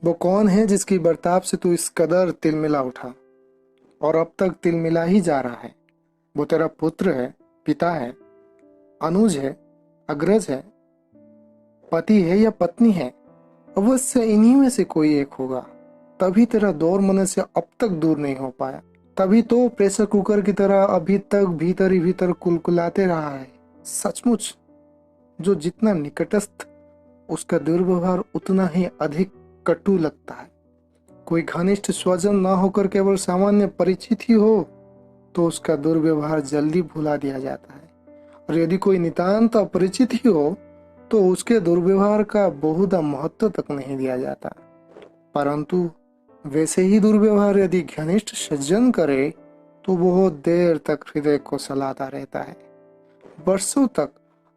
वो कौन है जिसकी बर्ताव से तू इस कदर तिलमिला उठा और अब तक तिलमिला ही जा रहा है? वो तेरा पुत्र है, पिता है, अनुज है, अग्रज है, पति है या पत्नी है? अवश्य इन्हीं में से कोई एक होगा। तभी तेरा दौर मन से अब तक दूर नहीं हो पाया। तभी तो प्रेशर कुकर की तरह अभी तक भीतर ही भीतर कुलकुलाते रहा है। सचमुच, जो जितना निकटस्थ उसका दुर्व्यवहार उतना ही अधिक कटु लगता है। कोई घनिष्ठ स्वजन न होकर केवल सामान्य परिचित ही हो तो उसका दुर्व्यवहार जल्दी भुला दिया जाता है, और यदि कोई नितांत अपरिचित ही हो तो उसके दुर्व्यवहार का बहुधा महत्व तक नहीं दिया जाता। परंतु वैसे ही दुर्व्यवहार यदि घनिष्ठ सज्जन करे तो बहुत देर तक हृदय को सलाता रहता है, वर्षों तक,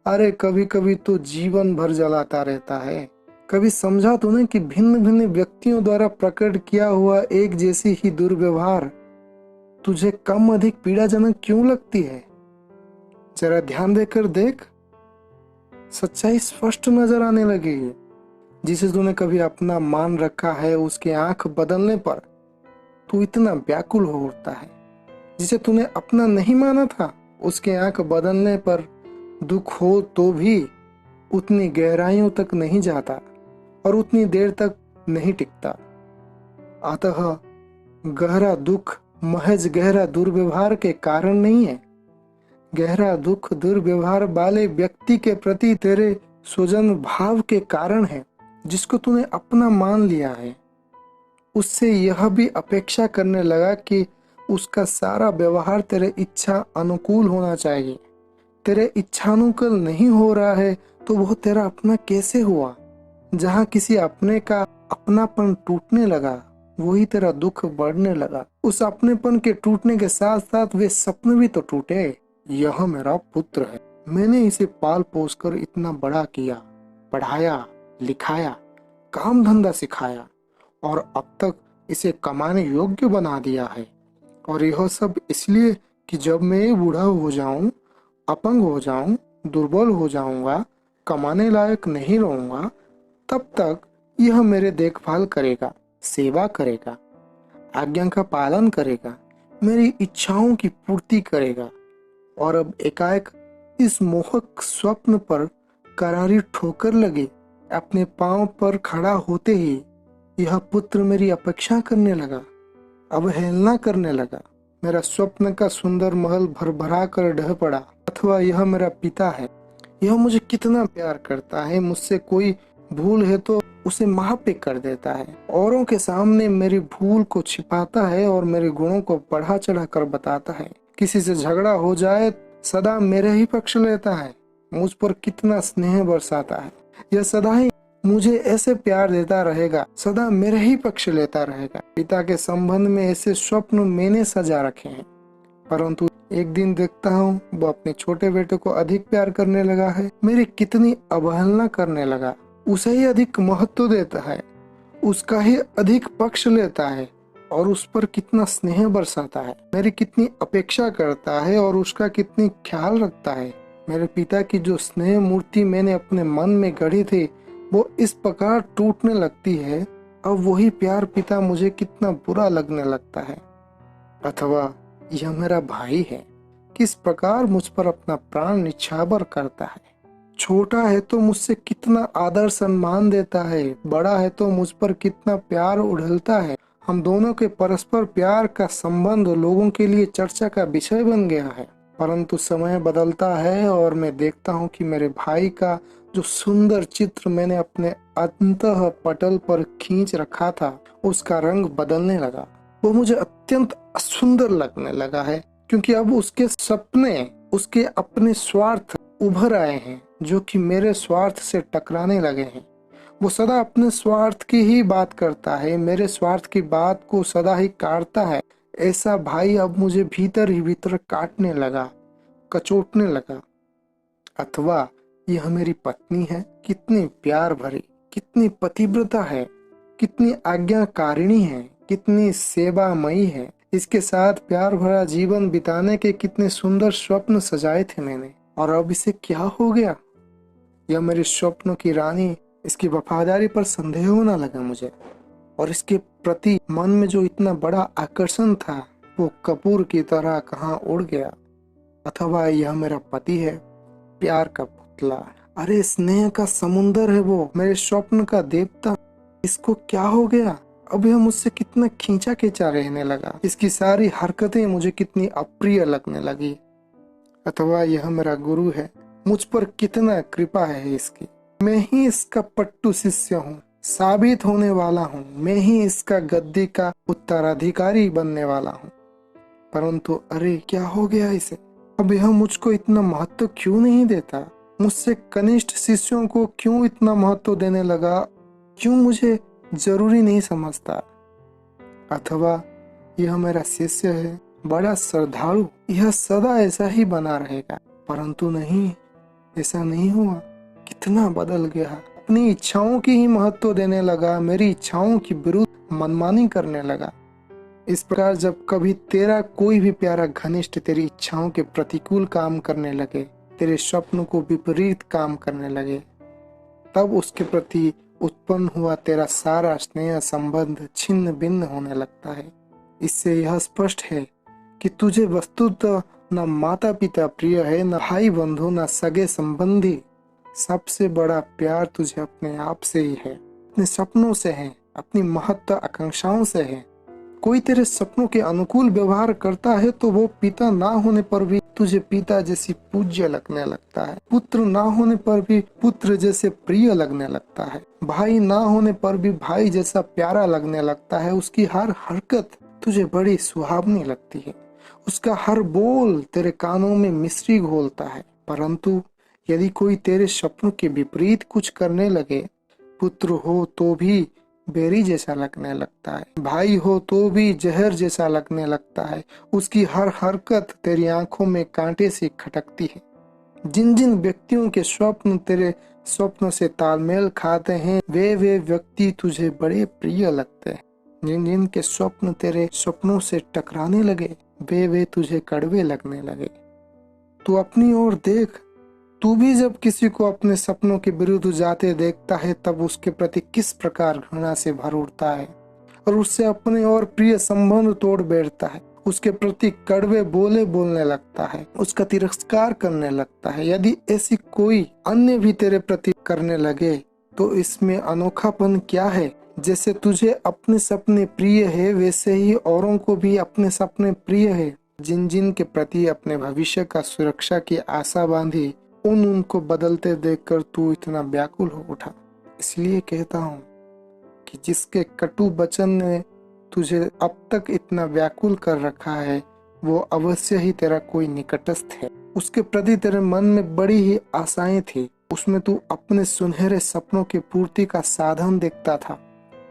अरे कभी कभी तो जीवन भर जलाता रहता है। कभी समझा तूने कि भिन्न भिन्न व्यक्तियों द्वारा प्रकट किया हुआ एक जैसी ही दुर्व्यवहार तुझे कम अधिक पीड़ाजनक क्यों लगती है? जरा ध्यान देकर देख, सच्चाई स्पष्ट नजर आने लगेगी। जिसे तूने कभी अपना मान रखा है उसकी आंख बदलने पर तू इतना व्याकुल हो उठता है। जिसे तूने अपना नहीं माना था उसकी आंख बदलने पर दुख हो तो भी उतनी गहराइयों तक नहीं जाता और उतनी देर तक नहीं टिकता। अतः गहरा दुख महज गहरा दुर्व्यवहार के कारण नहीं है। गहरा दुख दुर्व्यवहार वाले व्यक्ति के प्रति तेरे स्वजन भाव के कारण है, जिसको तूने अपना मान लिया है। उससे यह भी अपेक्षा करने लगा कि उसका सारा व्यवहार तेरे इच्छा अनुकूल होना चाहिए। तेरे इच्छानुकूल नहीं हो रहा है तो वह तेरा अपना कैसे हुआ? जहाँ किसी अपने का अपनापन टूटने लगा वही तेरा दुख बढ़ने लगा। उस अपनेपन के टूटने के साथ साथ वे सपने भी तो टूटे। यह मेरा पुत्र है, मैंने इसे पाल पोस कर इतना बड़ा किया, पढ़ाया लिखाया, काम धंधा सिखाया और अब तक इसे कमाने योग्य बना दिया है। और यह सब इसलिए कि जब मैं बूढ़ा हो जाऊं, अपंग हो जाऊं, दुर्बल हो जाऊंगा, कमाने लायक नहीं रहूंगा, तब तक यह मेरे देखभाल करेगा, सेवा करेगा, आज्ञा का पालन करेगा, मेरी इच्छाओं की पूर्ति करेगा। और अब एकाएक इस मोहक स्वप्न पर करारी ठोकर लगी। अपने पांव पर खड़ा होते ही यह पुत्र मेरी अपेक्षा करने लगा, अवहेलना करने लगा। मेरा स्वप्न का सुंदर महल भर भरा कर ढह पड़ा। अथवा यह मेरा पिता है, यह मुझे कितना प्यार करता है, मुझसे कोई भूल है तो उसे माफ़ कर देता है, औरों के सामने मेरी भूल को छिपाता है और मेरे गुणों को बढ़ा चढ़ा कर बताता है। किसी से झगड़ा हो जाए सदा मेरे ही पक्ष लेता है, मुझ पर कितना स्नेह बरसाता है। यह सदा ही मुझे ऐसे प्यार देता रहेगा, सदा मेरे ही पक्ष लेता रहेगा। पिता के संबंध में ऐसे स्वप्न मैंने सजा रखे हैं, परंतु एक दिन देखता हूँ वो अपने छोटे बेटे को अधिक प्यार करने लगा है, मेरी कितनी अवहेलना करने लगा, उसे ही अधिक महत्व देता है, उसका ही अधिक पक्ष लेता है और उस पर कितना स्नेह बरसाता है, मेरी कितनी अपेक्षा करता है और उसका कितनी ख्याल रखता है। मेरे पिता की जो स्नेह मूर्ति मैंने अपने मन में गढ़ी थी वो इस प्रकार टूटने लगती है। अब वही प्यार पिता मुझे कितना बुरा लगने लगता है। अथवा यह मेरा भाई है, किस प्रकार मुझ पर अपना प्राण निछावर करता है। छोटा है तो मुझसे कितना आदर सम्मान देता है, बड़ा है तो मुझ पर कितना प्यार उड़लता है। हम दोनों के परस्पर प्यार का संबंध लोगों के लिए चर्चा का विषय बन गया है। परंतु समय बदलता है और मैं देखता हूँ कि मेरे भाई का जो सुंदर चित्र मैंने अपने अंतः पटल पर खींच रखा था उसका रंग बदलने लगा। वो मुझे अत्यंत सुंदर लगने लगा है, क्योंकि अब उसके सपने, उसके अपने स्वार्थ उभर आए हैं जो कि मेरे स्वार्थ से टकराने लगे हैं। वो सदा अपने स्वार्थ की ही बात करता है, मेरे स्वार्थ की बात को सदा ही काटता है। ऐसा भाई अब मुझे भीतर ही भीतर काटने लगा, कचोटने लगा। अथवा यह मेरी पत्नी है, कितनी प्यार भरी, कितनी पतिव्रता है, कितनी आज्ञाकारिणी है, कितनी सेवामयी है। इसके साथ प्यार भरा जीवन बिताने के कितने सुंदर स्वप्न सजाए थे मैंने, और अब इसे क्या हो गया? यह मेरे स्वप्नों की रानी, इसकी वफादारी पर संदेह होने लगा मुझे। और इसके प्रति मन में जो इतना बड़ा आकर्षण था वो कपूर की तरह कहाँ उड़ गया। अथवा यह मेरा पति है, प्यार का पुतला, अरे स्नेह का समुंदर है वो, मेरे स्वप्न का देवता, इसको क्या हो गया? अब यह मुझसे कितना खींचा खींचा रहने लगा, इसकी सारी हरकतें मुझे कितनी अप्रिय लगने लगी। अथवा यह मेरा गुरु है, मुझ पर कितना कृपा है इसकी, मैं ही इसका पट्टू शिष्य हूँ, साबित होने वाला हूँ, मैं ही इसका गद्दी का उत्तराधिकारी बनने वाला हूँ। परंतु अरे क्या हो गया इसे? अब यह मुझको इतना महत्व क्यों नहीं देता? मुझसे कनिष्ठ शिष्यों को क्यों इतना महत्व देने लगा? क्यों मुझे जरूरी नहीं समझता? अथवा यह मेरा शिष्य है, बड़ा श्रद्धालु, यह सदा ऐसा ही बना रहेगा। परंतु नहीं, ऐसा नहीं हुआ, कितना बदल गया। अपनी इच्छाओं की ही महत्व देने लगा, मेरी इच्छाओं की विरुद्ध मनमानी करने लगा। इस प्रकार जब कभी तेरा कोई भी प्यारा घनिष्ठ तेरी इच्छाओं के प्रतिकूल काम करने लगे, तेरे स्वप्न को विपरीत काम करने लगे, तब उसके प्रति उत्पन्न हुआ तेरा सारा स्नेह संबंध छिन्न भिन्न होने लगता है। इससे यह स्पष्ट है कि तुझे वस्तुतः न माता पिता प्रिय है, न भाई बंधु, न सगे संबंधी। सबसे बड़ा प्यार तुझे अपने आप से ही है, अपने सपनों से है, अपनी महत्व आकांक्षाओं से है। कोई तेरे सपनों के अनुकूल व्यवहार करता है तो वो पिता ना होने पर भी तुझे पिता जैसी पूज्य लगने लगता है, पुत्र ना होने पर भी पुत्र जैसे प्रिय लगने लगता है, भाई ना होने पर भी भाई जैसा प्यारा लगने लगता है। उसकी हर हरकत तुझे बड़ी सुहावनी लगती है, उसका हर बोल तेरे कानों में मिश्री घोलता है। परंतु यदि कोई तेरे सपनों के विपरीत कुछ करने लगे, पुत्र हो तो भी बेरी जैसा लगने लगता है, भाई हो तो भी जहर जैसा लगने लगता है, उसकी हर हरकत तेरी आंखों में कांटे से खटकती है। जिन जिन व्यक्तियों के स्वप्न तेरे स्वप्नों से तालमेल खाते हैं, वे व्यक्ति तुझे बड़े प्रिय लगते हैं। जिन जिन के स्वप्न तेरे स्वप्नों से टकराने लगे, वे तुझे कड़वे लगने लगे। तू अपनी ओर देख, तू भी जब किसी को अपने सपनों के विरुद्ध जाते देखता है तब उसके प्रति किस प्रकार घृणा से भर उठता है और उससे अपने और प्रिय संबंध तोड़ बैठता है, उसके प्रति कड़वे बोले बोलने लगता है, उसका तिरस्कार करने लगता है। यदि ऐसी कोई अन्य भी तेरे प्रति करने लगे तो इसमें अनोखापन क्या है? जैसे तुझे अपने सपने प्रिय है वैसे ही औरों को भी अपने सपने प्रिय है। जिन जिन के प्रति अपने भविष्य का सुरक्षा की आशा बांधी, उनको बदलते देखकर तू इतना व्याकुल हो उठा। इसलिए कहता हूँ कि जिसके कटु वचन ने तुझे अब तक इतना व्याकुल कर रखा है, वो अवश्य ही तेरा कोई निकटस्थ है। उसके प्रति तेरे मन में बड़ी ही आशाएं थी, उसमें तू अपने सुनहरे सपनों की पूर्ति का साधन देखता था।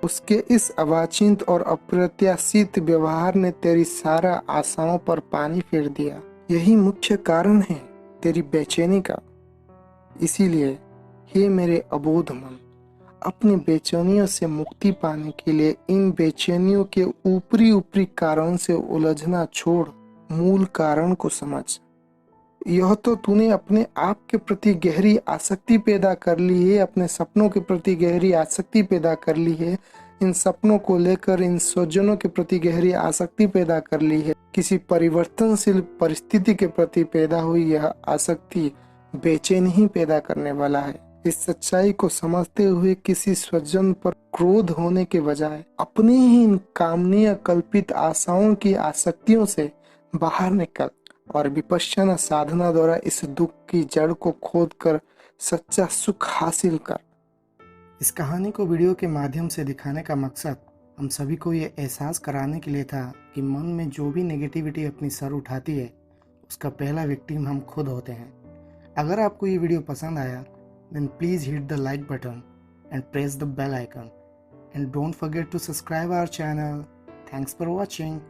उसके इस अवांछित और अप्रत्याशित व्यवहार ने तेरी सारा आशाओं पर पानी फेर दिया। यही मुख्य कारण है तेरी बेचैनी का। इसीलिए हे मेरे अबोध मन, अपनी बेचैनियों से मुक्ति पाने के लिए इन बेचैनियों के ऊपरी ऊपरी कारण से उलझना छोड़ मूल कारण को समझ। यह तो तूने अपने आप के प्रति गहरी आसक्ति पैदा कर ली है, अपने सपनों के प्रति गहरी आसक्ति पैदा कर ली है, इन सपनों को लेकर इन स्वजनों के प्रति गहरी आसक्ति पैदा कर ली है। किसी परिवर्तनशील परिस्थिति के प्रति पैदा हुई यह आसक्ति बेचैनी ही पैदा करने वाला है। इस सच्चाई को समझते हुए किसी स्वजन पर क्रोध होने के बजाय अपनी ही इन कामनीय कल्पित आशाओं की आसक्तियों से बाहर निकल और विपश्यना साधना द्वारा इस दुख की जड़ को खोद कर सच्चा सुख हासिल कर। इस कहानी को वीडियो के माध्यम से दिखाने का मकसद हम सभी को ये एहसास कराने के लिए था कि मन में जो भी नेगेटिविटी अपनी सर उठाती है उसका पहला विक्टिम हम खुद होते हैं। अगर आपको ये वीडियो पसंद आया then please hit the like button and press the bell icon and don't forget to subscribe our channel. Thanks for watching.